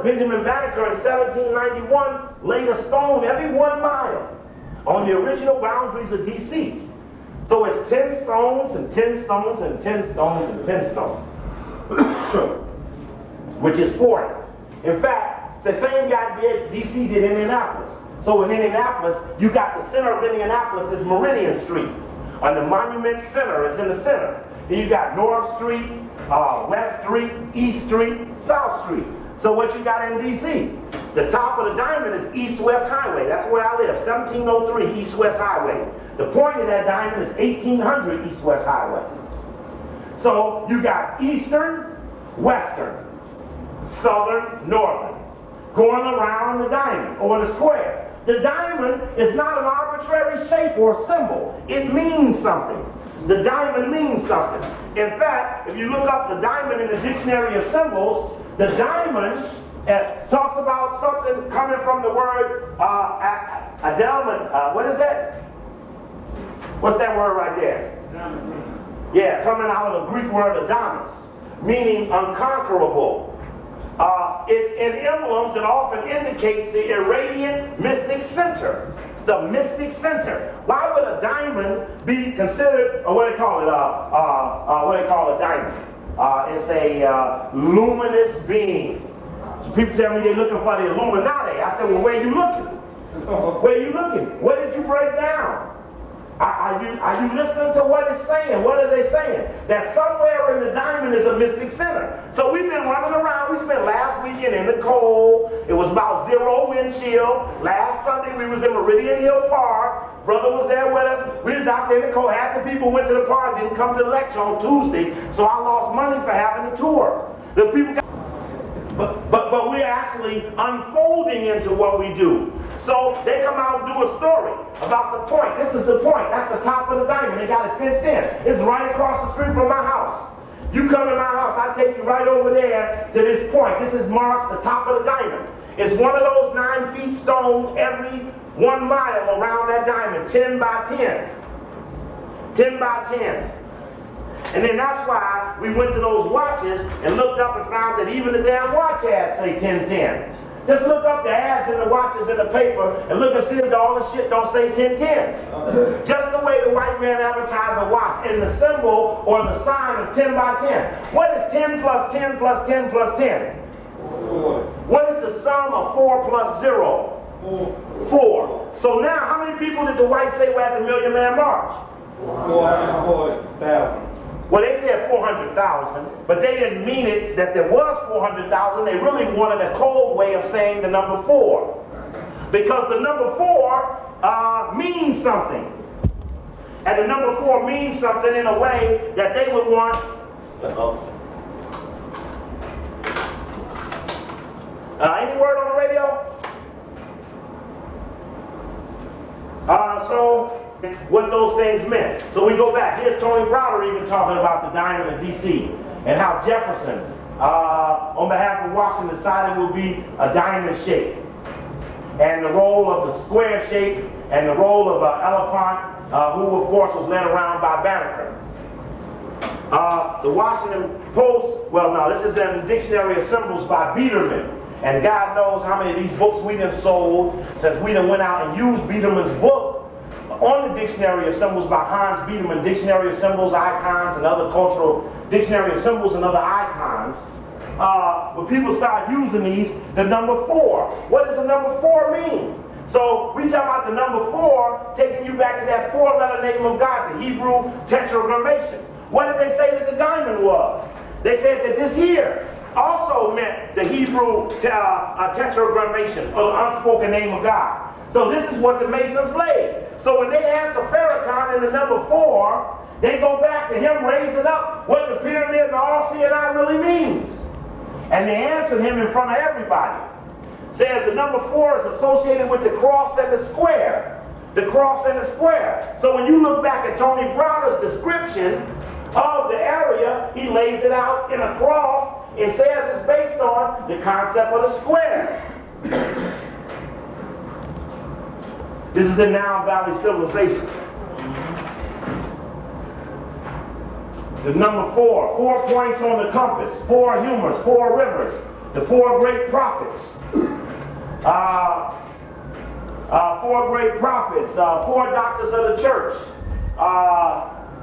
Benjamin Banneker in 1791 laid a stone every 1 mile on the original boundaries of D.C. So it's 10 stones and 10 stones and 10 stones and 10 stones, which is 40. In fact, it's the same guy did, D.C. did Indianapolis. So in Indianapolis, you got the center of Indianapolis is Meridian Street. And the Monument Center is in the center. Then you got North Street, West Street, East Street, South Street. So what you got in D.C.? The top of the diamond is East-West Highway. That's where I live, 1703 East-West Highway. The point of that diamond is 1800 East-West Highway. So you got Eastern, Western, Southern, Northern, going around the diamond or the square. The diamond is not an arbitrary shape or symbol. It means something. The diamond means something. In fact, if you look up the diamond in the dictionary of symbols, the diamond talks about something coming from the word adelman. What is that? What's that word right there? Yeah, coming out of the Greek word adamas, meaning unconquerable. In emblems, it often indicates the irradiant mystic center. The mystic center. Why would a diamond be considered, or what do they call it? What do they call a diamond? It's a luminous being. So people tell me they're looking for the Illuminati. I said, well, where are you looking? Where are you looking? What did you break down? Are you listening to what it's saying? What are they saying? That somewhere in the diamond is a mystic center. So we've been running around. We spent last weekend in the cold. It was about 0 wind chill. Last Sunday we was in Meridian Hill Park. Brother was there with us. We was out there in the cold. Half the people went to the park, didn't come to the lecture on Tuesday. So I lost money for having the tour. The people got, but we're actually unfolding into what we do. So they come out and do a story about the point. This is the point. That's the top of the diamond. They got it fenced in. It's right across the street from my house. You come to my house, I take you right over there to this point. This is marks the top of the diamond. It's one of those 9 feet stone every 1 mile around that diamond, 10 by 10. 10 by 10. And then that's why we went to those watches and looked up and found that even the damn watch ads say 1010. Just look up the ads in the watches in the paper and look and see if all the shit don't say 1010. Just the way the white man advertised a watch in the symbol or the sign of 10 by 10. What is 10 plus 10 plus 10 plus 10? 4. What is the sum of 4 plus 0? 4. So now how many people did the whites say were at the Million Man March? 400,000. Well, they said 400,000, but they didn't mean it that there was 400,000. They really wanted a cold way of saying the number 4. Because the number 4 means something. And the number 4 means something in a way that they would want. Any word on the radio? So what those things meant. So we go back. Here's Tony Browder even talking about the diamond of D.C. and how Jefferson, on behalf of Washington, decided it would be a diamond shape. And the role of the square shape and the role of Elephant, who of course was led around by Banneker. The Washington Post, well no, this is in the Dictionary of Symbols by Biederman. And God knows how many of these books we done sold since we done went out and used Biederman's book on the Dictionary of Symbols by Hans Biederman, Dictionary of Symbols, Icons, and other cultural Dictionary of Symbols and other icons. When people start using these, the number 4. What does the number 4 mean? So we talk about the number 4, taking you back to that 4-letter name of God, the Hebrew tetragrammation. What did they say that the diamond was? They said that this here also meant the Hebrew tetragrammation, or the unspoken name of God. So this is what the Masons laid. So when they answer Farrakhan in the number 4, they go back to him raising up what the pyramid and all CNI really means. And they answered him in front of everybody. Says the number 4 is associated with the cross and the square. The cross and the square. So when you look back at Tony Browder's description of the area, he lays it out in a cross and says it's based on the concept of the square. This is in Now Valley civilization. The number 4, 4 points on the compass, 4 humors, 4 rivers, the four great prophets. Four great prophets, four doctors of the church.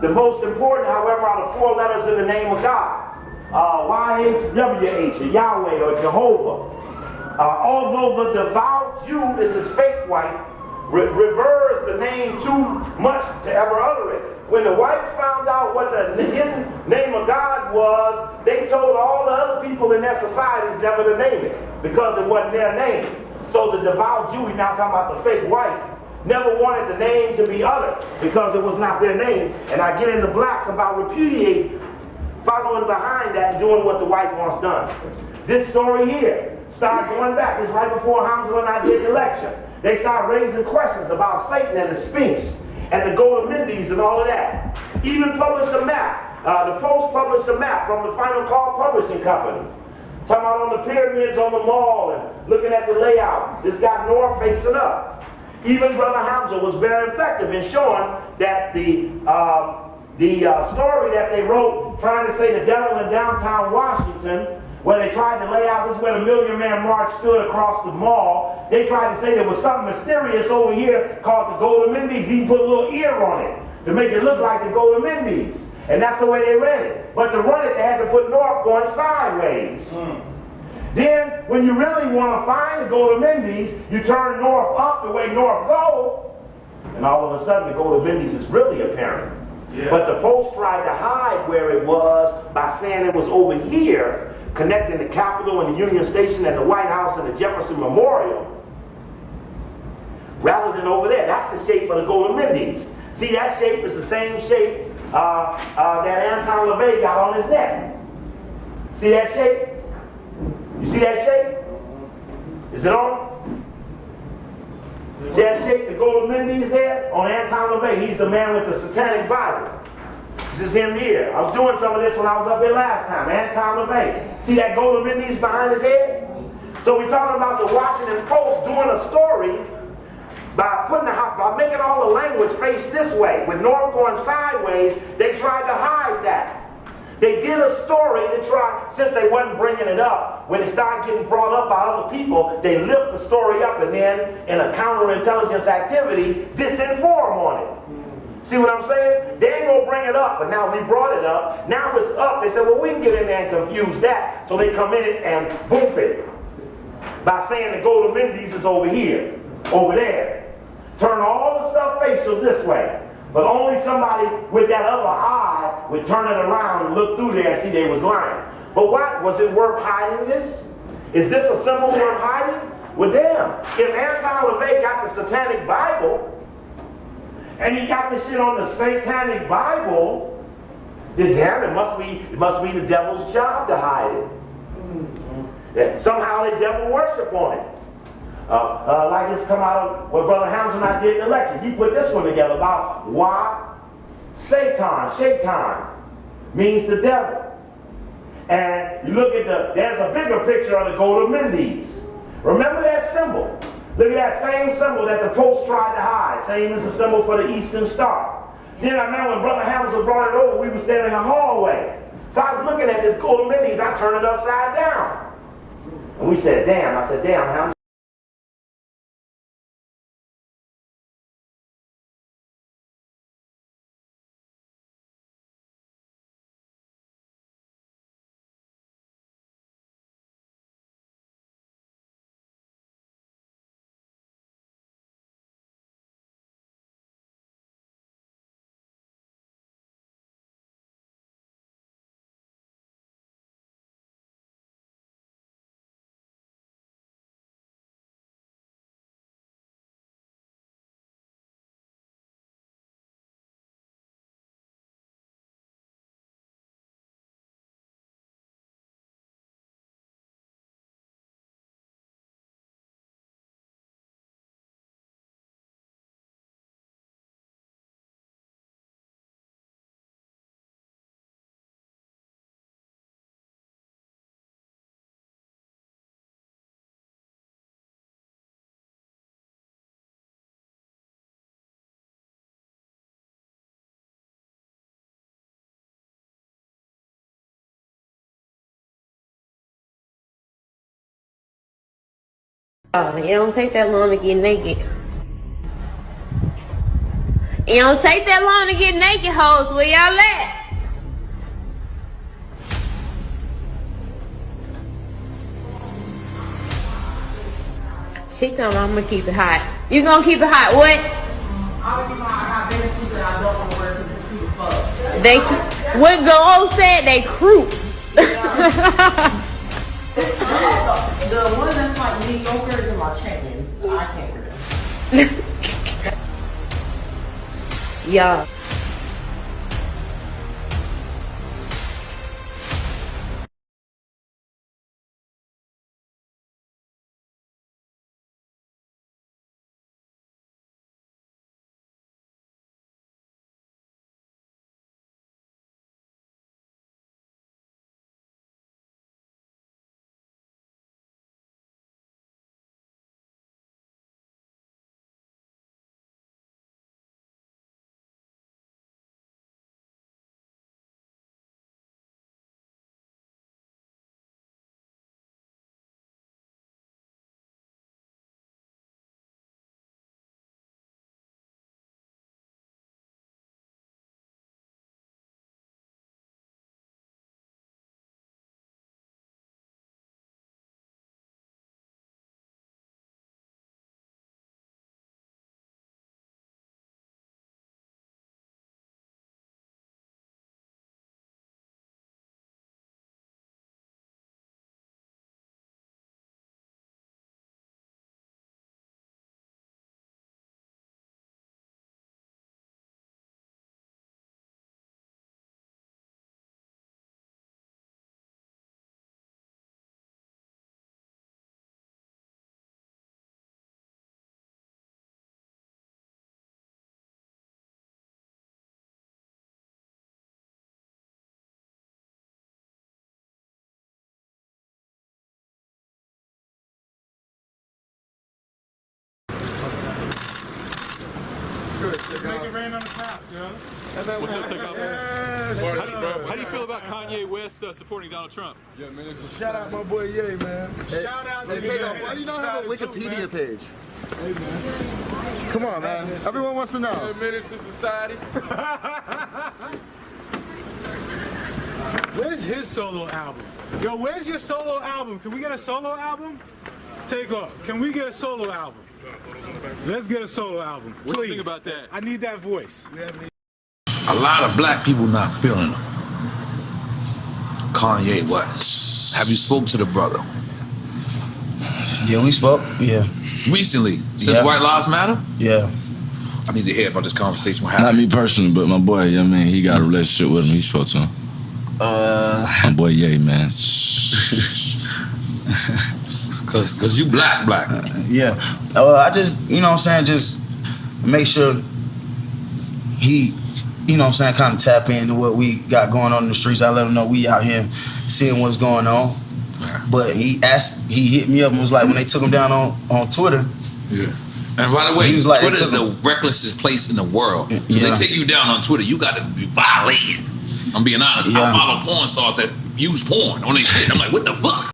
The most important, however, are the four letters in the name of God. YHWH, Yahweh or Jehovah. Although the devout Jew, this is fake white, reveres the name too much to ever utter it. When the whites found out what the hidden name of God was, they told all the other people in their societies never to name it because it wasn't their name. So the devout Jew, we're now talking about the fake white, never wanted the name to be uttered because it was not their name. And I get into blacks about repudiating, following behind that and doing what the white wants done. This story here started going back. It's right before Hamza and I did the lecture. They started raising questions about Satan and the Sphinx and the golden Mendes and all of that. Even published a map. The Post published a map from the Final Call Publishing Company. Talking about on the pyramids on the mall and looking at the layout. This got north facing up. Even Brother Hamza was very effective in showing that the story that they wrote trying to say the devil in downtown Washington, where they tried to lay out, this is where the Million Man March stood across the mall, they tried to say there was something mysterious over here called the Golden Mendes. He put a little ear on it to make it look like the Golden Mendes. And that's the way they read it. But to run it, they had to put north going sideways. Then, when you really want to find the Golden Mendes, you turn north up the way north go, and all of a sudden the Golden Mendes is really apparent. Yeah. But the Post tried to hide where it was by saying it was over here, connecting the Capitol and the Union Station and the White House and the Jefferson Memorial, rather than over there. That's the shape of the Golden Mendes. See, that shape is the same shape that Anton LaVey got on his neck. See that shape? You see that shape? Is it on? See that shape, the Golden Mendes there? On Anton LaVey. He's the man with the satanic Bible. This is him here. I was doing some of this when I was up here last time. Anton LaVey. See that Golden Mendes behind his head? So we're talking about the Washington Post doing a story by making all the language face this way, with north going sideways. They tried to hide that. They did a story to try, since they wasn't bringing it up, when it started getting brought up by other people, they lift the story up and then, in a counterintelligence activity, disinform on it. See what I'm saying? They ain't gonna bring it up, but now we brought it up. Now it's up. They said, well, we can get in there and confuse that. So they come in it and boom it by saying the Golden Mendes is over here, over there. Turn all the stuff facial this way. But only somebody with that other eye would turn it around and look through there and see they was lying. But what? Was it worth hiding this? Is this a symbol worth hiding? Well, damn. If Anton LaVey got the Satanic Bible, and he got the shit on the Satanic Bible, then damn, it must be the devil's job to hide it. Somehow they devil worship on it. Like this come out of what Brother Hamza and I did in the lecture. He put this one together about why Shaitan means the devil. And you look at there's a bigger picture of the Golden Mendes. Remember that symbol? Look at that same symbol that the Post tried to hide. Same as the symbol for the Eastern Star. Then I remember when Brother Hamza brought it over, we were standing in the hallway. So I was looking at this Golden Mendes, I turned it upside down. And we said, damn. I said, damn, Hamza. It don't take that long to get naked. It don't take that long to get naked, hoes. Where y'all at? She told me I'm gonna keep it hot. You gonna keep it hot? What? I'm gonna keep it hot. I got better shoes that I don't want to wear because it's cute as fuck. They, what Go said, they croup. The one that's like mediocre is in my chains. I can't wear them. Yeah. Make it rain on the cops, yo. What's up, Takeoff? Yes, How do you feel about Kanye West supporting Donald Trump? Yeah, man. Shout out my boy Ye, man. Shout out to Takeoff. Why you not have a Wikipedia page? Hey, man. Come on, man. Everyone wants to know. Menace to society. Where's his solo album? Yo, where's your solo album? Can we get a solo album? Takeoff. Can we get a solo album? Let's get a solo album, please. What do you think about that? I need that voice. A lot of black people not feeling him. Kanye West. Have you spoke to the brother? Yeah, we spoke. Yeah. Recently, since White Lives Matter? Yeah. I need to hear about this conversation. What Not happened? me personally, but my boy, yeah, man, he got a relationship with him. He spoke to him. My boy, yeah, man. Cause you black. Yeah. I just, you know what I'm saying, just make sure he, you know what I'm saying, kind of tap into what we got going on in the streets. I let him know we out here seeing what's going on. But he hit me up and was like, when they took him down on Twitter. Yeah. And by the way, he was like, Twitter is the recklessest place in the world. So they take you down on Twitter, you got to be violating. I'm being honest. I follow porn stars that use porn on their shit. I'm like, what the fuck?